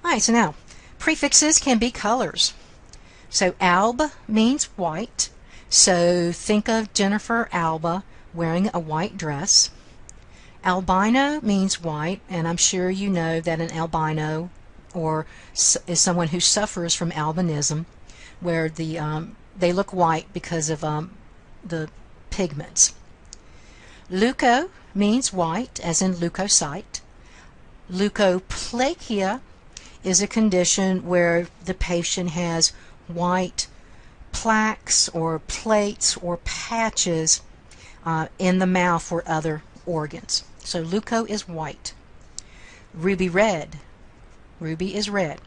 Alright, so now, prefixes can be colors. So alb means white. So think of Jennifer Alba wearing a white dress. Albino means white, and I'm sure you know that an albino or is someone who suffers from albinism, where they look white because of the pigments. Leuco means white, as in leukocyte. Leukoplakia is a condition where the patient has white plaques or plates or patches in the mouth or other organs. So leuco is white. Ruby red. Ruby is red.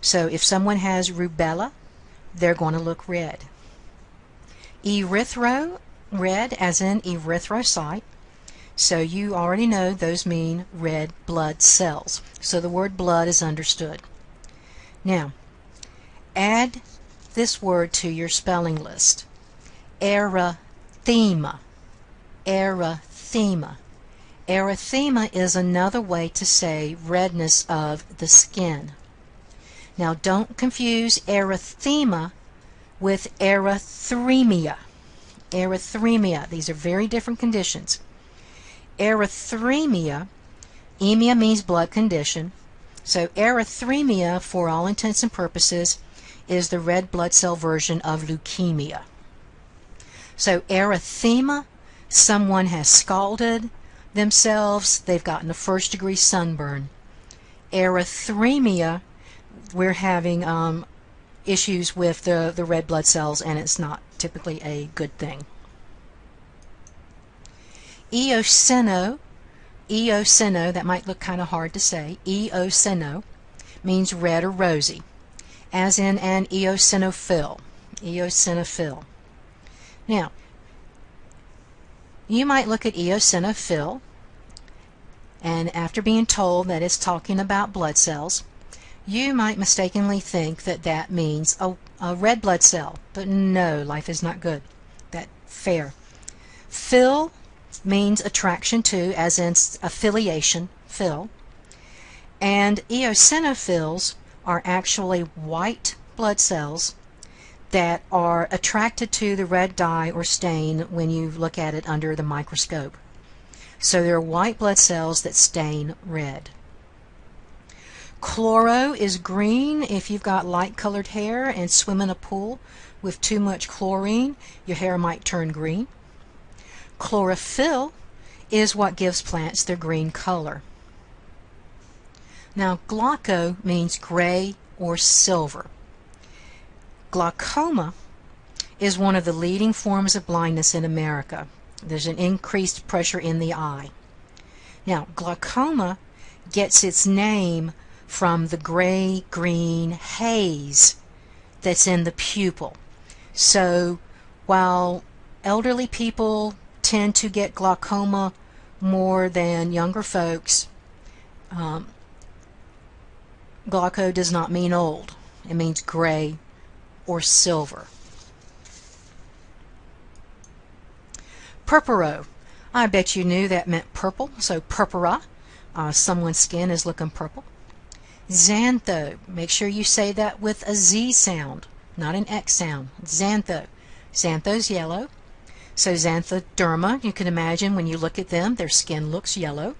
So if someone has rubella, they're going to look red. Erythro, red as in erythrocyte. So you already know those mean red blood cells. So the word blood is understood. Now, add this word to your spelling list. Erythema. Erythema. Erythema is another way to say redness of the skin. Now don't confuse erythema with erythremia. Erythremia. These are very different conditions. Erythremia, emia means blood condition. So erythremia, for all intents and purposes, is the red blood cell version of leukemia. So erythema, someone has scalded themselves, they've gotten a first-degree sunburn. Erythremia, we're having issues with the red blood cells, and it's not typically a good thing. Eosino, that might look kind of hard to say, eosino means red or rosy, as in an eosinophil. Eosinophil. Now, you might look at eosinophil, and after being told that it's talking about blood cells, you might mistakenly think that that means a red blood cell, but no, life is not good. That fair. Phil means attraction to, as in affiliation, phil. And eosinophils are actually white blood cells that are attracted to the red dye or stain when you look at it under the microscope. So they're white blood cells that stain red. Chloro is green. If you've got light colored hair and swim in a pool with too much chlorine, your hair might turn green. Chlorophyll is what gives plants their green color. Now, glauco means gray or silver. Glaucoma is one of the leading forms of blindness in America. There's an increased pressure in the eye. Now, glaucoma gets its name from the gray-green haze that's in the pupil. So while elderly people tend to get glaucoma more than younger folks, glauco does not mean old. It means gray or silver. Purpuro. I bet you knew that meant purple, so purpura. Someone's skin is looking purple. Xantho. Make sure you say that with a Z sound, not an X sound. Xantho. Xantho's yellow. So xanthoderma, you can imagine when you look at them, their skin looks yellow.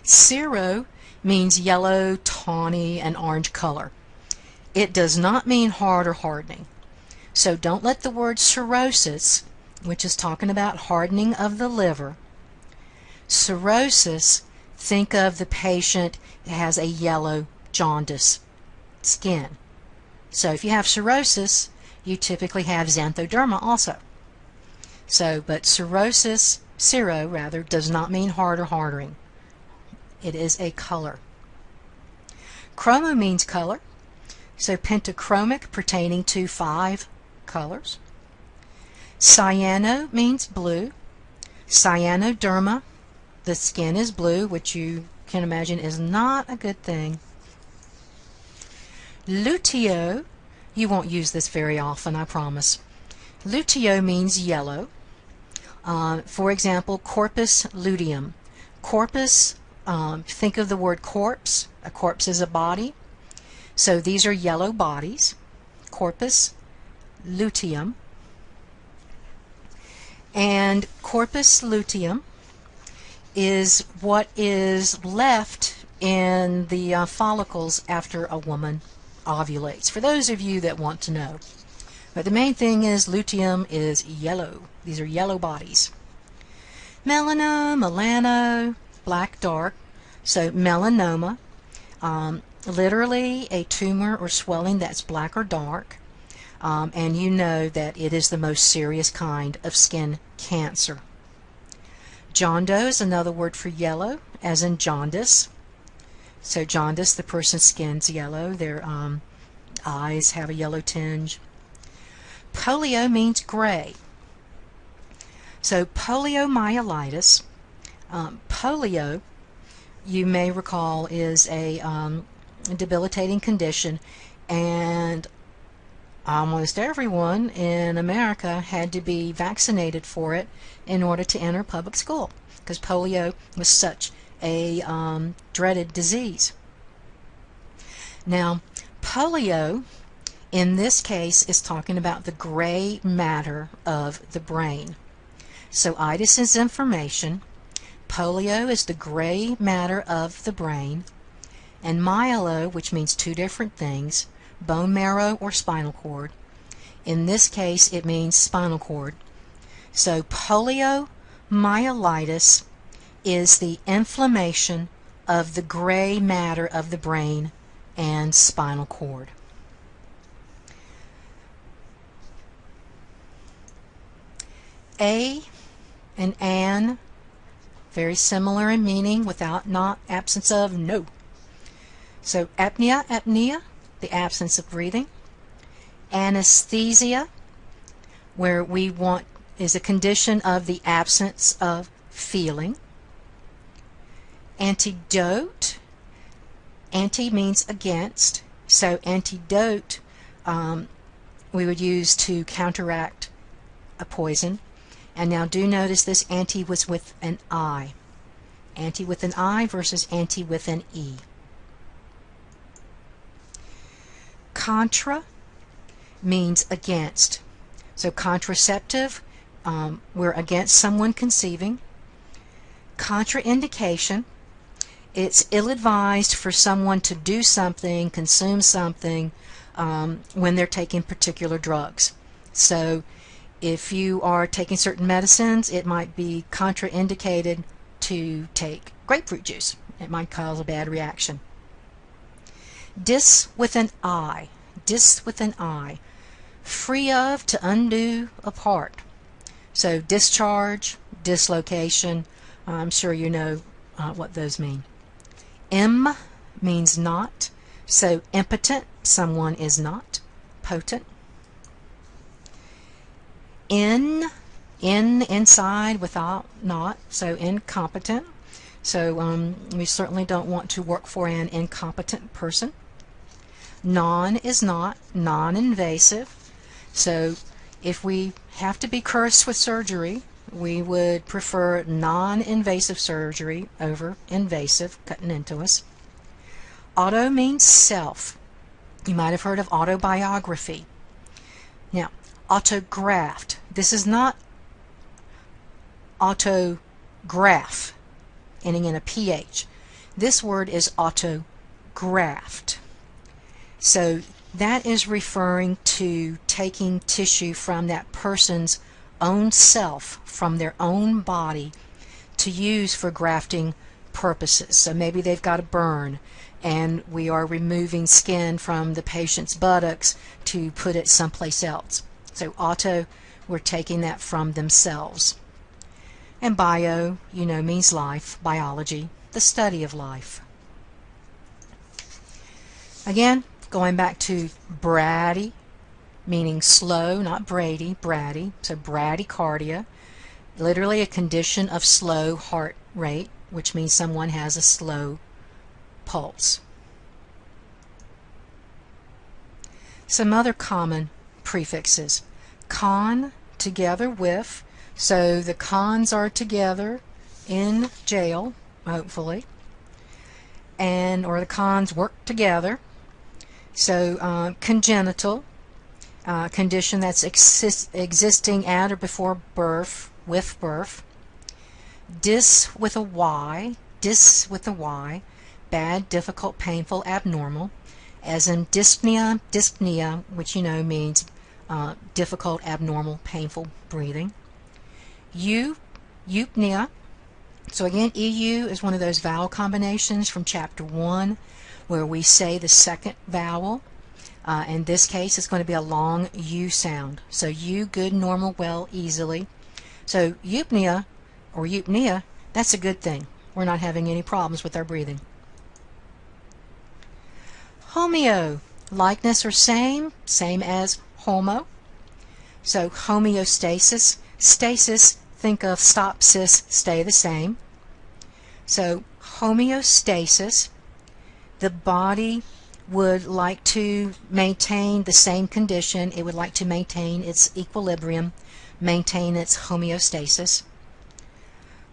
Cero means yellow, tawny, and orange color. It does not mean hard or hardening. So don't let the word cirrhosis, which is talking about hardening of the liver, cirrhosis, think of the patient that has a yellow jaundice skin. So if you have cirrhosis, you typically have xanthoderma also. So, but cirrhosis, cero rather, does not mean hard or hardening. It is a color. Chromo means color. So pentachromic, pertaining to 5 colors. Cyano means blue. Cyanoderma, the skin is blue, which you can imagine is not a good thing. Luteo, you won't use this very often, I promise. Luteo means yellow. For example, corpus luteum. Corpus, think of the word corpse, A corpse is a body. So these are yellow bodies. Corpus luteum. And corpus luteum is what is left in the follicles after a woman ovulates, for those of you that want to know. But the main thing is luteum is yellow. These are yellow bodies. Melano, melano, black, dark. So melanoma, literally a tumor or swelling that's black or dark. And you know that it is the most serious kind of skin cancer. Jondo is another word for yellow, as in jaundice. So jaundice, the person's skin's yellow, their eyes have a yellow tinge. Polio means gray. So poliomyelitis, polio, you may recall, is a debilitating condition, and almost everyone in America had to be vaccinated for it in order to enter public school, because polio was such a dreaded disease. Now, polio in this case is talking about the gray matter of the brain. So itis is information, polio is the gray matter of the brain, and myelo, which means two different things, bone marrow or spinal cord. In this case it means spinal cord. So poliomyelitis is the inflammation of the gray matter of the brain and spinal cord. A and an, very similar in meaning, without not, absence of, no. So apnea, apnea, the absence of breathing. Anesthesia, where we want, is a condition of the absence of feeling. Antidote, anti means against, so antidote we would use to counteract a poison. And now do notice this anti was with an I. Anti with an I versus anti with an E. Contra means against. So contraceptive, we're against someone conceiving. Contraindication, it's ill-advised for someone to do something, consume something, when they're taking particular drugs. So if you are taking certain medicines, it might be contraindicated to take grapefruit juice. It might cause a bad reaction. Dis with an I. Dis with an I. Free of, to undo, apart. So discharge, dislocation, I'm sure you know what those mean. M means not. So impotent, someone is not. Potent. Inside, without, not, so incompetent. So we certainly don't want to work for an incompetent person. Non is not, non-invasive. So if we have to be cursed with surgery, we would prefer non-invasive surgery over invasive, cutting into us. Auto means self. You might have heard of autobiography. Now, autographed. This is not autograph, ending in a PH. This word is autograft. So that is referring to taking tissue from that person's own self, from their own body, to use for grafting purposes. So maybe they've got a burn, and we are removing skin from the patient's buttocks to put it someplace else. So auto, we're taking that from themselves. And bio, you know, means life, biology, the study of life. Again, going back to brady, meaning slow, not Brady, brady. So bradycardia, literally a condition of slow heart rate, which means someone has a slow pulse. Some other common prefixes. Con, together with, so the cons are together in jail, hopefully. and or the cons work together. So congenital, condition that's existing at or before birth, with birth. Dys with a Y, bad, difficult, painful, abnormal, as in dyspnea, which you know means difficult, abnormal, painful breathing. Eupnea. So again, EU is one of those vowel combinations from chapter 1 where we say the second vowel. In this case, it's going to be a long U sound. So U, good, normal, well, easily. So eupnea, or eupnea, that's a good thing. We're not having any problems with our breathing. Homeo, likeness or same as homo. So homeostasis, stasis, think of stop, sis, stay the same. So homeostasis, the body would like to maintain the same condition. It would like to maintain its equilibrium, maintain its homeostasis.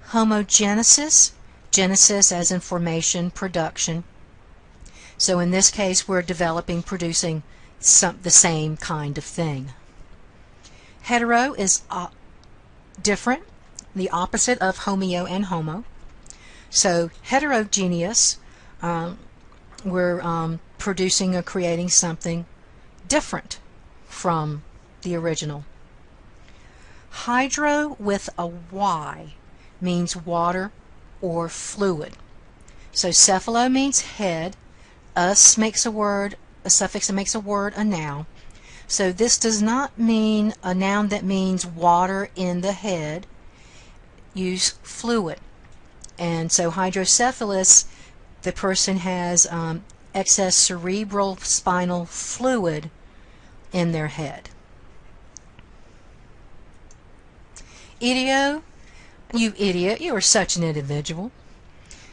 Homogenesis, genesis as in formation, production. So in this case we're developing, producing the same kind of thing. Hetero is different, the opposite of homeo and homo. So heterogeneous, we're producing or creating something different from the original. Hydro with a Y means water or fluid. So cephalo means head, us makes a word, a suffix that makes a word a noun. So this does not mean a noun that means water in the head. Use fluid. And so hydrocephalus, the person has excess cerebral spinal fluid in their head. Idio, you idiot, you are such an individual.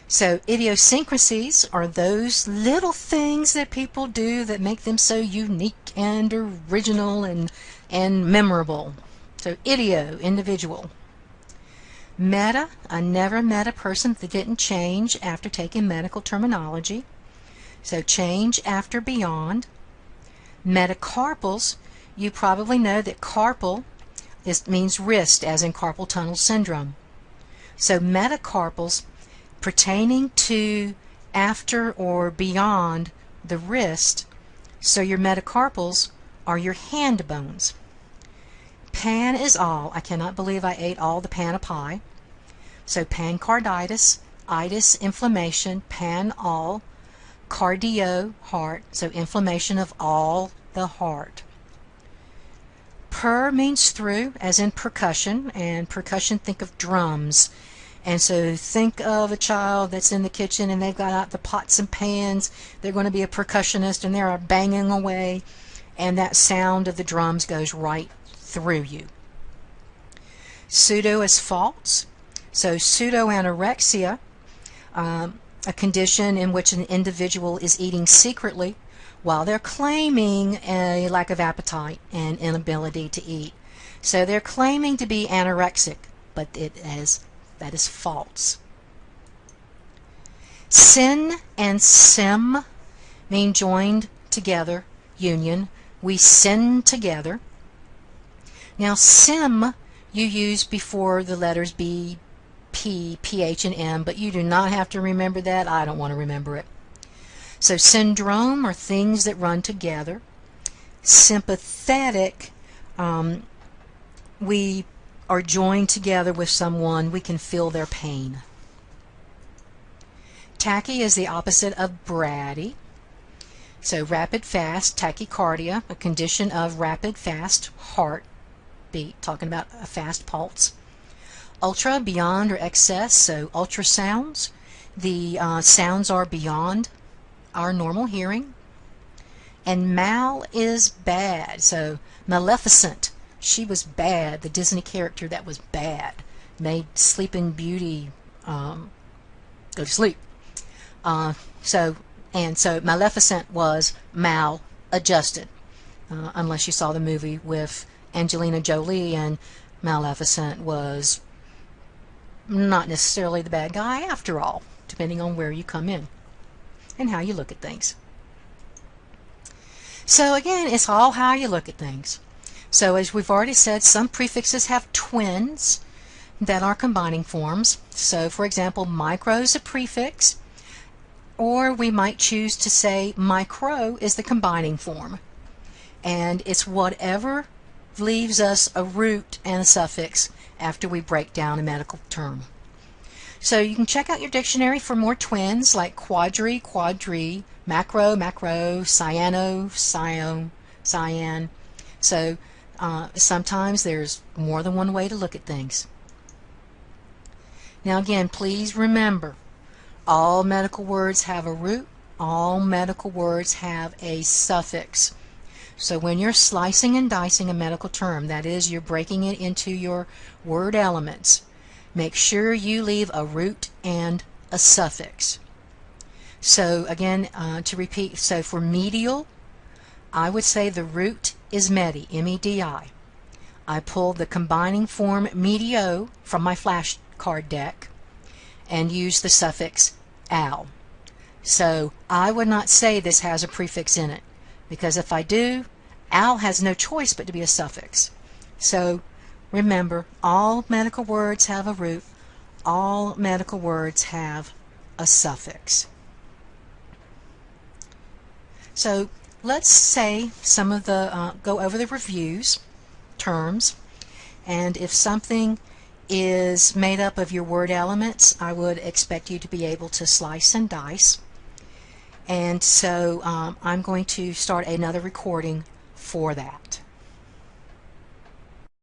So idiosyncrasies are those little things that people do that make them so unique and original and memorable. So idio, individual. Meta, I never met a person that didn't change after taking medical terminology. So change after beyond. Metacarpals, you probably know that carpal means wrist, as in carpal tunnel syndrome. So metacarpals pertaining to after or beyond the wrist, so your metacarpals are your hand bones. Pan is all. I cannot believe I ate all the pan of pie. So pancarditis, itis, inflammation, pan all, cardio, heart, so inflammation of all the heart. Per means through, as in percussion, and percussion, think of drums. And so think of a child that's in the kitchen and they've got out the pots and pans. They're going to be a percussionist and they're banging away, and that sound of the drums goes right through you. Pseudo is false. So pseudoanorexia, a condition in which an individual is eating secretly while they're claiming a lack of appetite and inability to eat. So they're claiming to be anorexic, but that is false. Sin and sim mean joined together, union. We sin together. Now sim you use before the letters B, P, PH, and M, but you do not have to remember that. I don't want to remember it. So syndrome are things that run together. Sympathetic, we are joined together with someone. We can feel their pain. Tachy is the opposite of bratty. So rapid fast, tachycardia, a condition of rapid fast heartbeat, talking about a fast pulse. Ultra, beyond or excess, so ultrasounds. The sounds are beyond our normal hearing. And mal is bad, so Maleficent, she was bad, the Disney character that was bad, made Sleeping Beauty go to sleep. So Maleficent was maladjusted, unless you saw the movie with Angelina Jolie, and Maleficent was not necessarily the bad guy after all, depending on where you come in. and how you look at things. So again, it's all how you look at things. So as we've already said, some prefixes have twins that are combining forms. So for example, micro is a prefix, or we might choose to say micro is the combining form. And it's whatever leaves us a root and a suffix after we break down a medical term. So you can check out your dictionary for more twins like quadri, quadri, macro, macro, cyano, cyan, cyan. So sometimes there's more than one way to look at things. Now again, please remember, all medical words have a root, all medical words have a suffix. So when you're slicing and dicing a medical term, that is, you're breaking it into your word elements, make sure you leave a root and a suffix. So again, to repeat, so for medial, I would say the root is medi, M-E-D-I. I pulled the combining form medio from my flashcard deck and used the suffix al. So I would not say this has a prefix in it, because if I do, al has no choice but to be a suffix. So remember, all medical words have a root, all medical words have a suffix. So let's say some of the, go over the reviews, terms, and if something is made up of your word elements, I would expect you to be able to slice and dice. And so I'm going to start another recording for that.